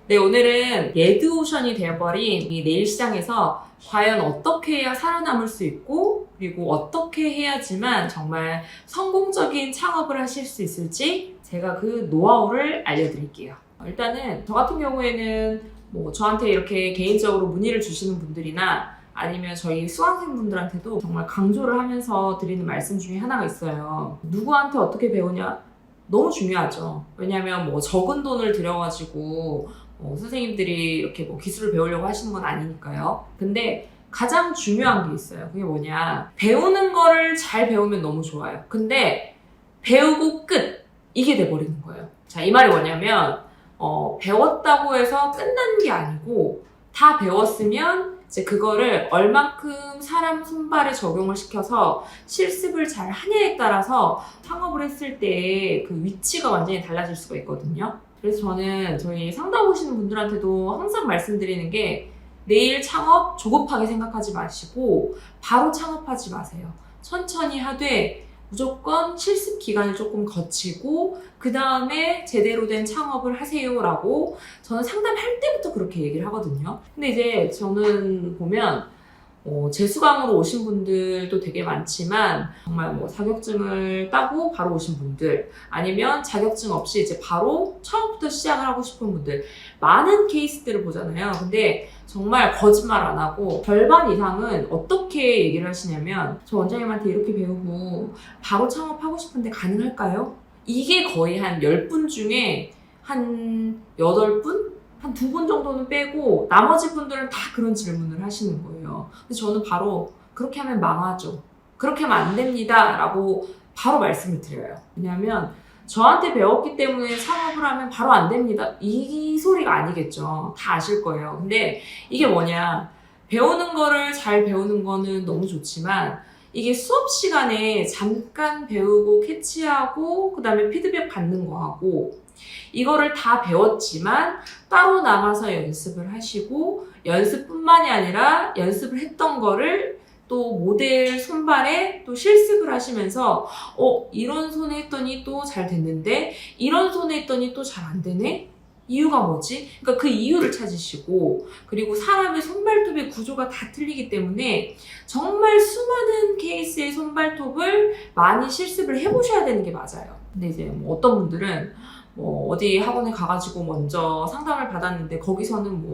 네, 오늘은 레드오션이 되어버린 이 네일 시장에서 과연 어떻게 해야 살아남을 수 있고, 그리고 어떻게 해야지만 정말 성공적인 창업을 하실 수 있을지 제가 그 노하우를 알려드릴게요. 일단은 저 같은 경우에는 저한테 이렇게 개인적으로 문의를 주시는 분들이나 아니면 저희 수강생분들한테도 정말 강조를 하면서 드리는 말씀 중에 하나가 있어요. 누구한테 어떻게 배우냐? 너무 중요하죠. 왜냐면 적은 돈을 들여가지고 선생님들이 이렇게 기술을 배우려고 하시는 건 아니니까요. 근데 가장 중요한 게 있어요. 그게 뭐냐. 배우는 거를 잘 배우면 너무 좋아요. 근데 배우고 끝! 이게 돼버리는 거예요. 자, 이 말이 뭐냐면 배웠다고 해서 끝난 게 아니고 다 배웠으면 이제 그거를 얼만큼 사람 손발에 적용을 시켜서 실습을 잘 하냐에 따라서 창업을 했을 때 그 위치가 완전히 달라질 수가 있거든요. 그래서 저는 저희 상담 오시는 분들한테도 항상 말씀드리는 게 내일 창업 조급하게 생각하지 마시고 바로 창업하지 마세요. 천천히 하되 무조건 실습 기간을 조금 거치고 그 다음에 제대로 된 창업을 하세요라고 저는 상담할 때부터 그렇게 얘기를 하거든요. 근데 이제 저는 보면 재수강으로 오신 분들도 되게 많지만 정말 자격증을 따고 바로 오신 분들 아니면 자격증 없이 이제 바로 처음부터 시작을 하고 싶은 분들 많은 케이스들을 보잖아요. 근데 정말 거짓말 안 하고 절반 이상은 어떻게 얘기를 하시냐면 저 원장님한테 이렇게 배우고 바로 창업하고 싶은데 가능할까요? 이게 거의 한 10분 중에 한 8분? 한 2분 정도는 빼고 나머지 분들은 다 그런 질문을 하시는 거예요. 근데 저는 바로 그렇게 하면 망하죠. 그렇게 하면 안 됩니다. 라고 바로 말씀을 드려요. 왜냐하면 저한테 배웠기 때문에 창업을 하면 바로 안 됩니다. 이 소리가 아니겠죠. 다 아실 거예요. 근데 이게 뭐냐. 배우는 거를 잘 배우는 거는 너무 좋지만 이게 수업 시간에 잠깐 배우고 캐치하고 그 다음에 피드백 받는 거하고 이거를 다 배웠지만 따로 남아서 연습을 하시고 연습뿐만이 아니라 연습을 했던 거를 또 모델 손발에 또 실습을 하시면서 이런 손에 했더니 또 잘 됐는데 이런 손에 했더니 또 잘 안 되네? 이유가 뭐지? 그러니까 그 이유를 찾으시고 그리고 사람의 손발톱의 구조가 다 틀리기 때문에 정말 수많은 케이스의 손발톱을 많이 실습을 해보셔야 되는 게 맞아요. 근데 이제 어떤 분들은 어디 학원에 가가지고 먼저 상담을 받았는데 거기서는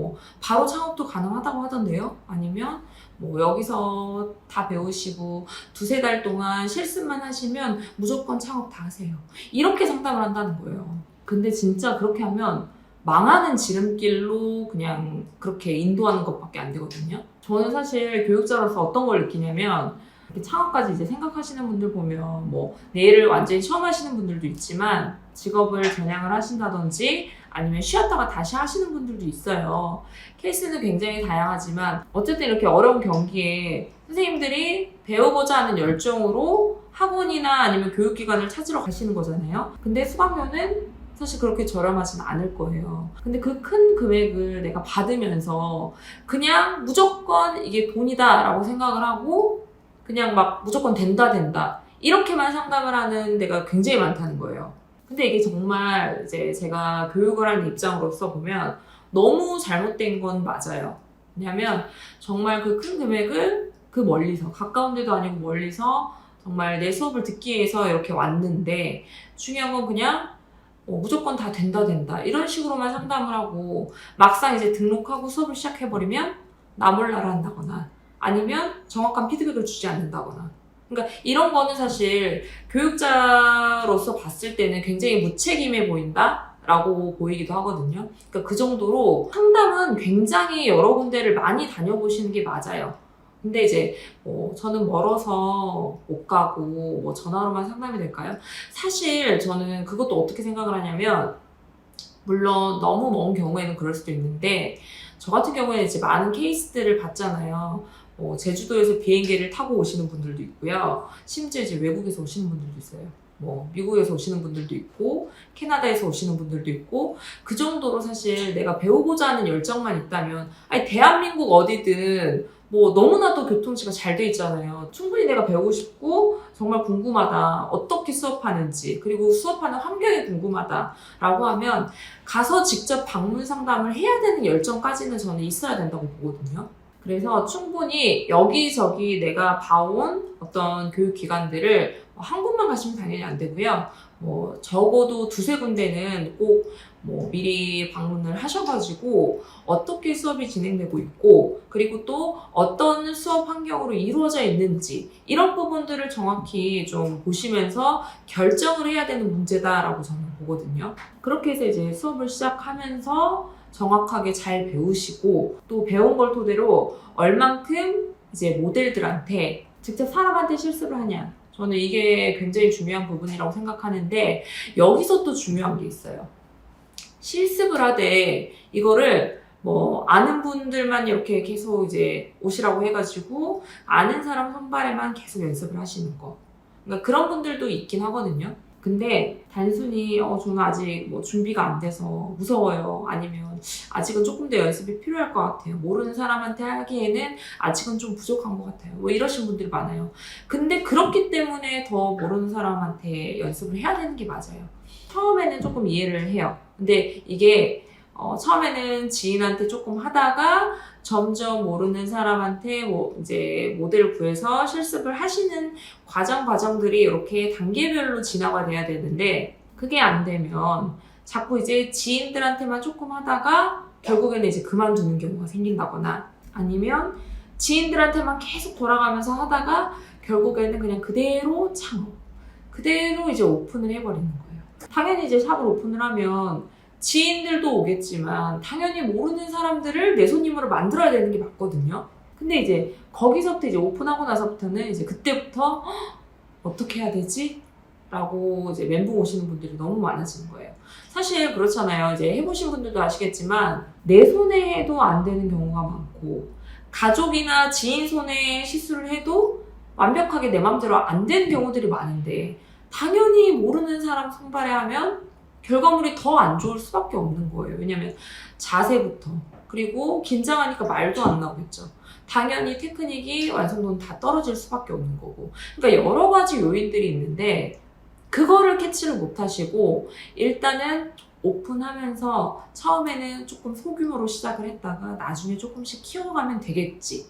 바로 창업도 가능하다고 하던데요? 아니면 여기서 다 배우시고 2-3달 동안 실습만 하시면 무조건 창업 다 하세요. 이렇게 상담을 한다는 거예요. 근데 진짜 그렇게 하면 망하는 지름길로 그냥 그렇게 인도하는 것밖에 안 되거든요. 저는 사실 교육자로서 어떤 걸 느끼냐면 창업까지 이제 생각하시는 분들 보면 내일을 완전히 처음 하시는 분들도 있지만 직업을 전향을 하신다든지 아니면 쉬었다가 다시 하시는 분들도 있어요. 케이스는 굉장히 다양하지만 어쨌든 이렇게 어려운 경기에 선생님들이 배우고자 하는 열정으로 학원이나 아니면 교육기관을 찾으러 가시는 거잖아요. 근데 수강료는 사실 그렇게 저렴하진 않을 거예요. 근데 그 큰 금액을 내가 받으면서 그냥 무조건 이게 돈이다 라고 생각을 하고 그냥 무조건 된다 이렇게만 상담을 하는 데가 굉장히 많다는 거예요. 근데 이게 정말 이제 제가 교육을 하는 입장으로서 보면 너무 잘못된 건 맞아요. 왜냐면 정말 그 큰 금액을 그 멀리서 가까운 데도 아니고 멀리서 정말 내 수업을 듣기 위해서 이렇게 왔는데 중요한 건 그냥 무조건 다 된다 이런 식으로만 상담을 하고 막상 이제 등록하고 수업을 시작해버리면 나 몰라라 한다거나 아니면 정확한 피드백을 주지 않는다거나 그러니까 이런 거는 사실 교육자로서 봤을 때는 굉장히 무책임해 보인다 라고 보이기도 하거든요. 그러니까 그 정도로 상담은 굉장히 여러 군데를 많이 다녀보시는 게 맞아요. 근데 이제 저는 멀어서 못 가고 전화로만 상담이 될까요? 사실 저는 그것도 어떻게 생각을 하냐면 물론 너무 먼 경우에는 그럴 수도 있는데 저 같은 경우에는 이제 많은 케이스들을 봤잖아요. 제주도에서 비행기를 타고 오시는 분들도 있고요. 심지어 이제 외국에서 오시는 분들도 있어요. 미국에서 오시는 분들도 있고 캐나다에서 오시는 분들도 있고 그 정도로 사실 내가 배우고자 하는 열정만 있다면 아니 대한민국 어디든 뭐 너무나도 교통치가 잘 돼 있잖아요. 충분히 내가 배우고 싶고 정말 궁금하다. 어떻게 수업하는지 그리고 수업하는 환경이 궁금하다라고 하면 가서 직접 방문 상담을 해야 되는 열정까지는 저는 있어야 된다고 보거든요. 그래서 충분히 여기저기 내가 봐온 어떤 교육기관들을 한 곳만 가시면 당연히 안 되고요. 뭐 적어도 두세 군데는 꼭 뭐 미리 방문을 하셔가지고 어떻게 수업이 진행되고 있고 그리고 또 어떤 수업 환경으로 이루어져 있는지 이런 부분들을 정확히 좀 보시면서 결정을 해야 되는 문제다라고 저는 보거든요. 그렇게 해서 이제 수업을 시작하면서 정확하게 잘 배우시고 또 배운 걸 토대로 얼만큼 이제 모델들한테 직접 사람한테 실습을 하냐. 저는 이게 굉장히 중요한 부분이라고 생각하는데 여기서 또 중요한 게 있어요. 실습을 하되 이거를 뭐 아는 분들만 이렇게 계속 이제 오시라고 해가지고 아는 사람 선발에만 계속 연습을 하시는 거. 그러니까 그런 분들도 있긴 하거든요. 근데 단순히 저는 아직 뭐 준비가 안 돼서 무서워요. 아니면 아직은 조금 더 연습이 필요할 것 같아요. 모르는 사람한테 하기에는 아직은 좀 부족한 것 같아요. 뭐 이러신 분들이 많아요. 근데 그렇기 때문에 더 모르는 사람한테 연습을 해야 되는 게 맞아요. 처음에는 조금 이해를 해요. 근데 이게 처음에는 지인한테 조금 하다가 점점 모르는 사람한테 뭐 이제 모델을 구해서 실습을 하시는 과정들이 이렇게 단계별로 진화가 돼야 되는데 그게 안 되면 자꾸 이제 지인들한테만 조금 하다가 결국에는 이제 그만두는 경우가 생긴다거나 아니면 지인들한테만 계속 돌아가면서 하다가 결국에는 그냥 그대로 창업, 그대로 이제 오픈을 해버리는 거예요. 당연히 이제 샵을 오픈을 하면 지인들도 오겠지만 당연히 모르는 사람들을 내 손님으로 만들어야 되는 게 맞거든요. 근데 이제 거기서부터 이제 오픈하고 나서부터는 이제 그때부터 어떻게 해야 되지? 라고 이제 멘붕 오시는 분들이 너무 많아지는 거예요. 사실 그렇잖아요. 이제 해보신 분들도 아시겠지만 내 손에 해도 안 되는 경우가 많고 가족이나 지인 손에 시술을 해도 완벽하게 내 맘대로 안 되는 경우들이 많은데 당연히 모르는 사람 손발에 하면 결과물이 더 안 좋을 수밖에 없는 거예요. 왜냐면 자세부터 그리고 긴장하니까 말도 안 나오겠죠. 당연히 테크닉이 완성도는 다 떨어질 수밖에 없는 거고 그러니까 여러 가지 요인들이 있는데 그거를 캐치를 못 하시고 일단은 오픈하면서 처음에는 조금 소규모로 시작을 했다가 나중에 조금씩 키워가면 되겠지.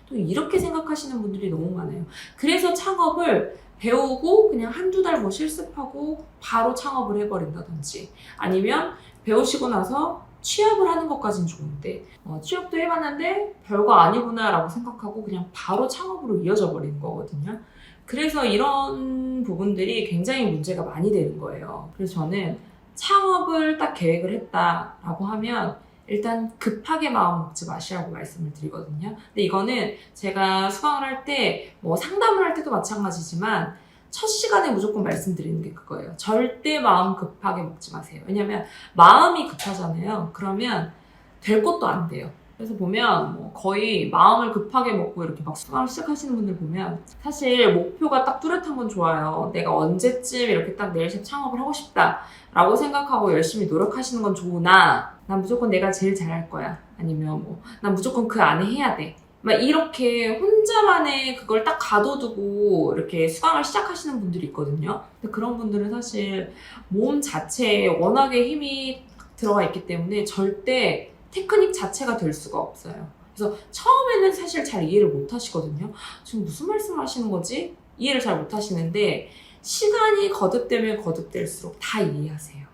또 이렇게 생각하시는 분들이 너무 많아요. 그래서 창업을 배우고 그냥 한두 달 뭐 실습하고 바로 창업을 해버린다든지 아니면 배우시고 나서 취업을 하는 것까지는 좋은데 취업도 해봤는데 별거 아니구나 라고 생각하고 그냥 바로 창업으로 이어져 버리는 거거든요. 그래서 이런 부분들이 굉장히 문제가 많이 되는 거예요. 그래서 저는 창업을 딱 계획을 했다라고 하면 일단 급하게 마음 먹지 마시라고 말씀을 드리거든요. 근데 이거는 제가 수강을 할 때 뭐 상담을 할 때도 마찬가지지만 첫 시간에 무조건 말씀드리는 게 그거예요. 절대 마음 급하게 먹지 마세요. 왜냐면 마음이 급하잖아요. 그러면 될 것도 안 돼요. 그래서 보면 뭐 거의 마음을 급하게 먹고 이렇게 막 수강을 시작하시는 분들 보면 사실 목표가 딱 뚜렷한 건 좋아요. 내가 언제쯤 이렇게 딱 네일샵 창업을 하고 싶다 라고 생각하고 열심히 노력하시는 건 좋으나 난 무조건 내가 제일 잘할 거야. 아니면 뭐 난 무조건 그 안에 해야 돼. 막 이렇게 혼자만의 그걸 딱 가둬두고 이렇게 수강을 시작하시는 분들이 있거든요. 근데 그런 분들은 사실 몸 자체에 워낙에 힘이 들어가 있기 때문에 절대 테크닉 자체가 될 수가 없어요. 그래서 처음에는 사실 잘 이해를 못 하시거든요. 지금 무슨 말씀을 하시는 거지? 이해를 잘 못 하시는데 시간이 거듭되면 거듭될수록 다 이해하세요.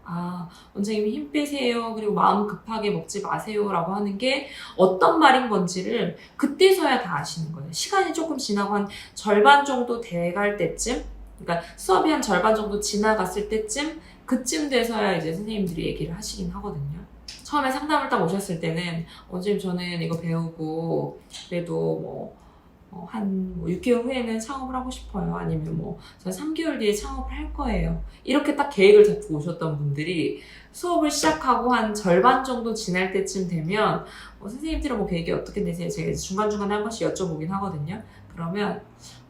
아, 원장님이 힘 빼세요. 그리고 마음 급하게 먹지 마세요. 라고 하는 게 어떤 말인 건지를 그때서야 다 아시는 거예요. 시간이 조금 지나고 한 절반 정도 돼갈 때쯤, 그러니까 수업이 한 절반 정도 지나갔을 때쯤, 그쯤 돼서야 이제 선생님들이 얘기를 하시긴 하거든요. 처음에 상담을 딱 오셨을 때는 원장님 저는 이거 배우고 그래도 한 6개월 후에는 창업을 하고 싶어요. 아니면 저 3개월 뒤에 창업을 할 거예요. 이렇게 딱 계획을 잡고 오셨던 분들이 수업을 시작하고 한 절반 정도 지날 때쯤 되면 선생님들은 계획이 어떻게 되세요? 제가 중간중간에 한 번씩 여쭤보긴 하거든요. 그러면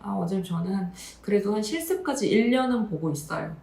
원장님 저는 그래도 한 실습까지 1년은 보고 있어요.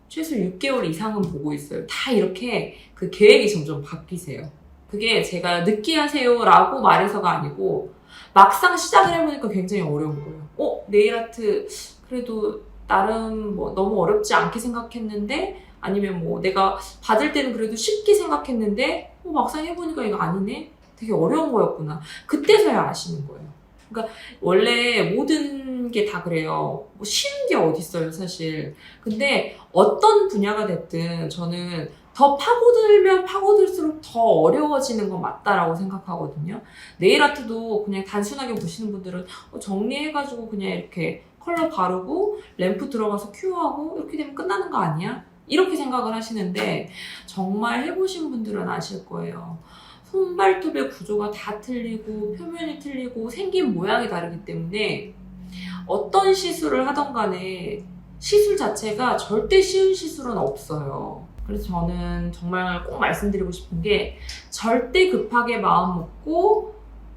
최소 6개월 이상은 보고 있어요. 다 이렇게 그 계획이 점점 바뀌세요. 그게 제가 늦게 하세요라고 말해서가 아니고 막상 시작을 해보니까 굉장히 어려운 거예요. 네일 아트 그래도 나름 뭐 너무 어렵지 않게 생각했는데 아니면 뭐 내가 받을 때는 그래도 쉽게 생각했는데 막상 해보니까 이거 아니네? 되게 어려운 거였구나. 그때서야 아시는 거예요. 그러니까 원래 모든 게 다 그래요. 뭐 쉬운 게 어딨어요, 사실. 근데 어떤 분야가 됐든 저는 더 파고들면 파고들수록 더 어려워지는 건 맞다라고 생각하거든요. 네일 아트도 그냥 단순하게 보시는 분들은 정리해가지고 그냥 이렇게 컬러 바르고 램프 들어가서 큐어하고 이렇게 되면 끝나는 거 아니야? 이렇게 생각을 하시는데 정말 해보신 분들은 아실 거예요. 손발톱의 구조가 다 틀리고 표면이 틀리고 생긴 모양이 다르기 때문에 어떤 시술을 하던 간에 시술 자체가 절대 쉬운 시술은 없어요. 그래서 저는 정말 꼭 말씀드리고 싶은 게 절대 급하게 마음 먹고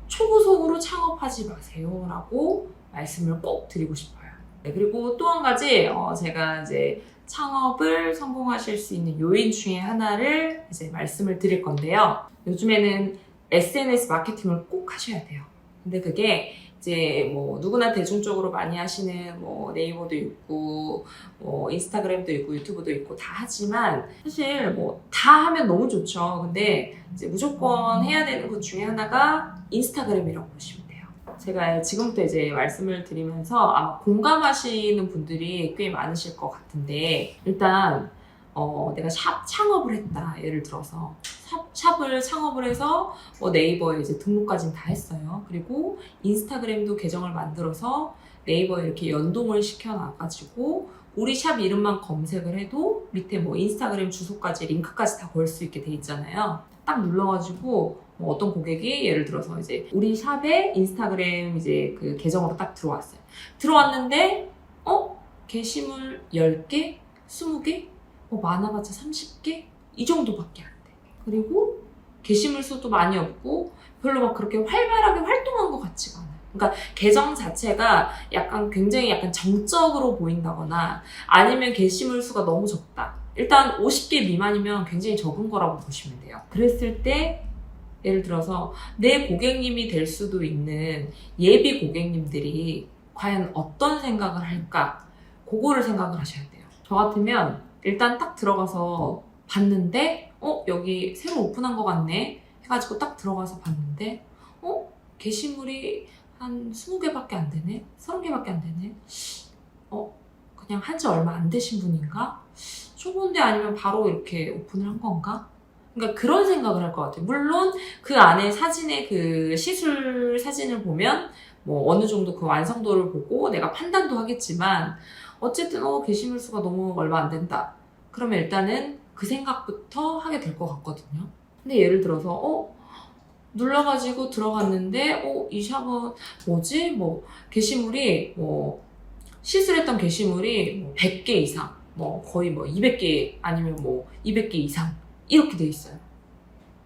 초고속으로 창업하지 마세요 라고 말씀을 꼭 드리고 싶어요. 네, 그리고 또 한 가지 제가 이제 창업을 성공하실 수 있는 요인 중에 하나를 이제 말씀을 드릴 건데요. 요즘에는 SNS 마케팅을 꼭 하셔야 돼요. 근데 그게 이제 뭐 누구나 대중적으로 많이 하시는 뭐 네이버도 있고 뭐 인스타그램도 있고 유튜브도 있고 다 하지만 사실 뭐 다 하면 너무 좋죠. 근데 이제 무조건 해야 되는 것 중에 하나가 인스타그램이라고 보시면 돼요. 제가 지금부터 이제 말씀을 드리면서 아마 공감하시는 분들이 꽤 많으실 것 같은데 일단 내가 샵 창업을 했다. 예를 들어서 샵을 창업을 해서 네이버에 이제 등록까지는 다 했어요. 그리고 인스타그램도 계정을 만들어서 네이버에 이렇게 연동을 시켜놔가지고 우리 샵 이름만 검색을 해도 밑에 뭐 인스타그램 주소까지 링크까지 다 걸 수 있게 돼 있잖아요. 딱 눌러가지고 어떤 고객이 예를 들어서 이제 우리 샵에 인스타그램 이제 그 계정으로 딱 들어왔어요. 들어왔는데 게시물 10개? 20개? 많아봤자 30개? 이 정도밖에 안 돼. 그리고 게시물 수도 많이 없고 별로 막 그렇게 활발하게 활동한 것 같지가 않아요. 그러니까 계정 자체가 굉장히 약간 정적으로 보인다거나 아니면 게시물 수가 너무 적다. 일단 50개 미만이면 굉장히 적은 거라고 보시면 돼요. 그랬을 때 예를 들어서 내 고객님이 될 수도 있는 예비 고객님들이 과연 어떤 생각을 할까? 그거를 생각을 하셔야 돼요. 저 같으면 일단 딱 들어가서 봤는데 여기 새로 오픈한 것 같네 해가지고 딱 들어가서 봤는데 게시물이 한 20개밖에 안 되네? 30개밖에 안 되네? 그냥 한 지 얼마 안 되신 분인가? 초보인데 아니면 바로 이렇게 오픈을 한 건가? 그러니까 그런 생각을 할 것 같아요. 물론 그 안에 사진의 그 시술 사진을 보면 뭐 어느 정도 그 완성도를 보고 내가 판단도 하겠지만 어쨌든 게시물 수가 너무 얼마 안 된다. 그러면 일단은 그 생각부터 하게 될 것 같거든요. 근데 예를 들어서 눌러가지고 들어갔는데 이 샵은 뭐지? 뭐 게시물이 시술했던 게시물이 100개 이상 거의 200개 아니면 200개 이상 이렇게 돼 있어요.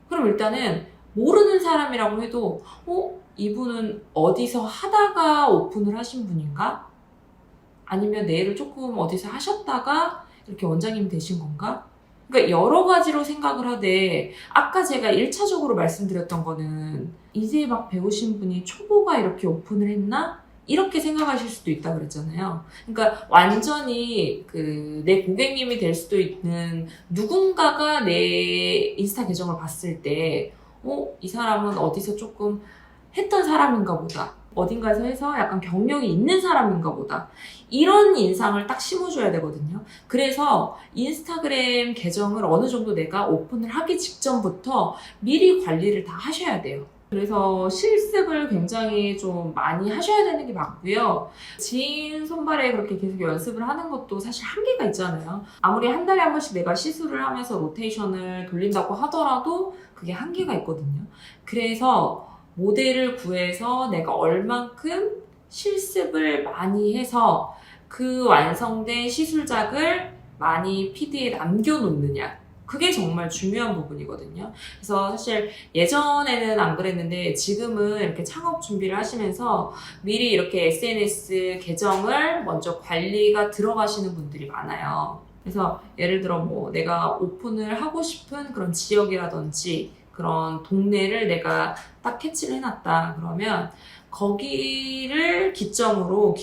그럼 일단은 모르는 사람이라고 해도 이분은 어디서 하다가 오픈을 하신 분인가? 아니면 네일을 조금 어디서 하셨다가 이렇게 원장님이 되신 건가? 그러니까 여러 가지로 생각을 하되 아까 제가 1차적으로 말씀드렸던 거는 이제 막 배우신 분이 초보가 이렇게 오픈을 했나? 이렇게 생각하실 수도 있다고 그랬잖아요. 그러니까 완전히 내 고객님이 될 수도 있는 누군가가 내 인스타 계정을 봤을 때 이 사람은 어디서 조금 했던 사람인가 보다. 어딘가에서 해서 약간 경력이 있는 사람인가 보다. 이런 인상을 딱 심어줘야 되거든요. 그래서 인스타그램 계정을 어느 정도 내가 오픈을 하기 직전부터 미리 관리를 다 하셔야 돼요. 그래서 실습을 굉장히 좀 많이 하셔야 되는 게 맞고요. 지인 손발에 그렇게 계속 연습을 하는 것도 사실 한계가 있잖아요. 아무리 한 달에 한 번씩 내가 시술을 하면서 로테이션을 돌린다고 하더라도 그게 한계가 있거든요. 그래서 모델을 구해서 내가 얼만큼 실습을 많이 해서 그 완성된 시술작을 많이 PD에 남겨놓느냐. 그게 정말 중요한 부분이거든요. 그래서 사실 예전에는 안 그랬는데 지금은 이렇게 창업 준비를 하시면서 미리 이렇게 SNS 계정을 먼저 관리가 들어가시는 분들이 많아요. 그래서 예를 들어 내가 오픈을 하고 싶은 그런 지역이라든지 그런 동네를 내가 딱 캐치를 해놨다. 그러면 거기를 기준점으로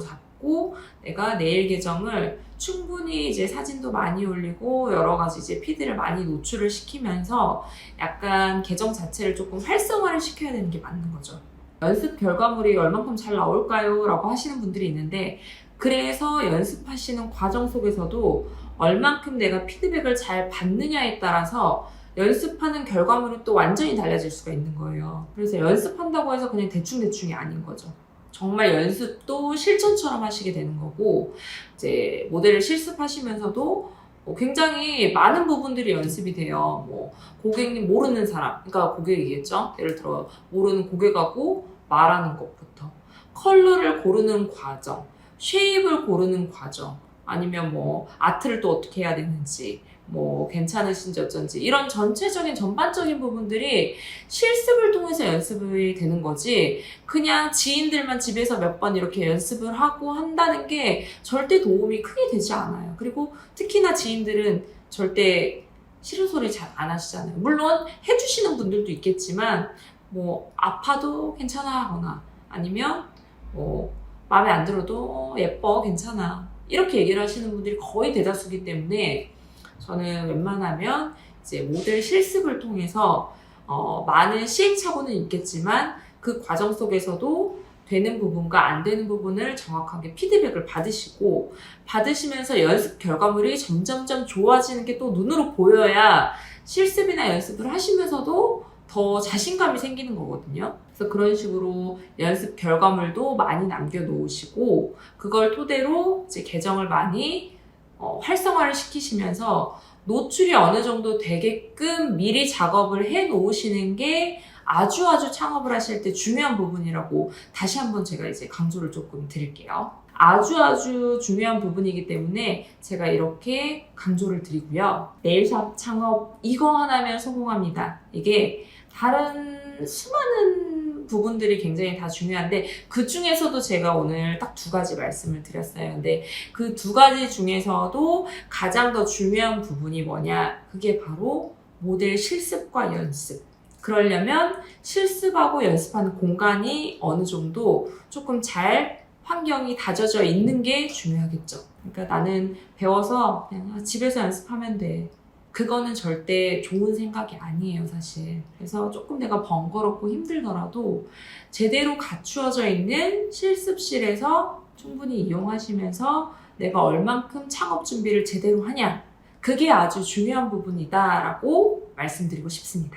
잡고 내가 내일 계정을 충분히 이제 사진도 많이 올리고 여러 가지 이제 피드를 많이 노출을 시키면서 약간 계정 자체를 조금 활성화를 시켜야 되는 게 맞는 거죠. 연습 결과물이 얼만큼 잘 나올까요? 라고 하시는 분들이 있는데, 그래서 연습하시는 과정 속에서도 얼만큼 내가 피드백을 잘 받느냐에 따라서 연습하는 결과물이 또 완전히 달라질 수가 있는 거예요. 그래서 연습한다고 해서 그냥 대충대충이 아닌 거죠. 정말 연습도 실전처럼 하시게 되는 거고, 이제 모델을 실습하시면서도 굉장히 많은 부분들이 연습이 돼요. 고객님 모르는 사람, 그러니까 고객이겠죠? 예를 들어 모르는 고객하고 말하는 것부터, 컬러를 고르는 과정, 쉐입을 고르는 과정, 아니면 아트를 또 어떻게 해야 되는지, 괜찮으신지 어쩐지, 이런 전체적인 전반적인 부분들이 실습을 통해서 연습이 되는 거지, 그냥 지인들만 집에서 몇 번 이렇게 연습을 하고 한다는 게 절대 도움이 크게 되지 않아요. 그리고 특히나 지인들은 절대 싫은 소리 잘 안 하시잖아요. 물론 해주시는 분들도 있겠지만 아파도 괜찮아 하거나, 아니면 마음에 안 들어도 예뻐 괜찮아 이렇게 얘기를 하시는 분들이 거의 대다수이기 때문에, 저는 웬만하면 이제 모델 실습을 통해서 많은 시행착오는 있겠지만 그 과정 속에서도 되는 부분과 안 되는 부분을 정확하게 피드백을 받으시면서 연습 결과물이 점점점 좋아지는 게 또 눈으로 보여야 실습이나 연습을 하시면서도 더 자신감이 생기는 거거든요. 그래서 그런 식으로 연습 결과물도 많이 남겨놓으시고, 그걸 토대로 이제 계정을 많이 활성화를 시키시면서 노출이 어느 정도 되게끔 미리 작업을 해 놓으시는 게 아주 창업을 하실 때 중요한 부분이라고 다시 한번 제가 이제 강조를 조금 드릴게요. 아주 중요한 부분이기 때문에 제가 이렇게 강조를 드리고요. 네일샵 창업 이거 하나면 성공합니다. 이게 다른 수많은 부분들이 굉장히 다 중요한데, 그 중에서도 제가 오늘 딱 2가지 말씀을 드렸어요. 근데 그 2가지 중에서도 가장 더 중요한 부분이 뭐냐? 그게 바로 모델 실습과 연습. 그러려면 실습하고 연습하는 공간이 어느 정도 조금 잘 환경이 다져져 있는 게 중요하겠죠. 그러니까 나는 배워서 그냥 집에서 연습하면 돼. 그거는 절대 좋은 생각이 아니에요, 사실. 그래서 조금 내가 번거롭고 힘들더라도 제대로 갖추어져 있는 실습실에서 충분히 이용하시면서 내가 얼만큼 창업 준비를 제대로 하냐, 그게 아주 중요한 부분이다라고 말씀드리고 싶습니다.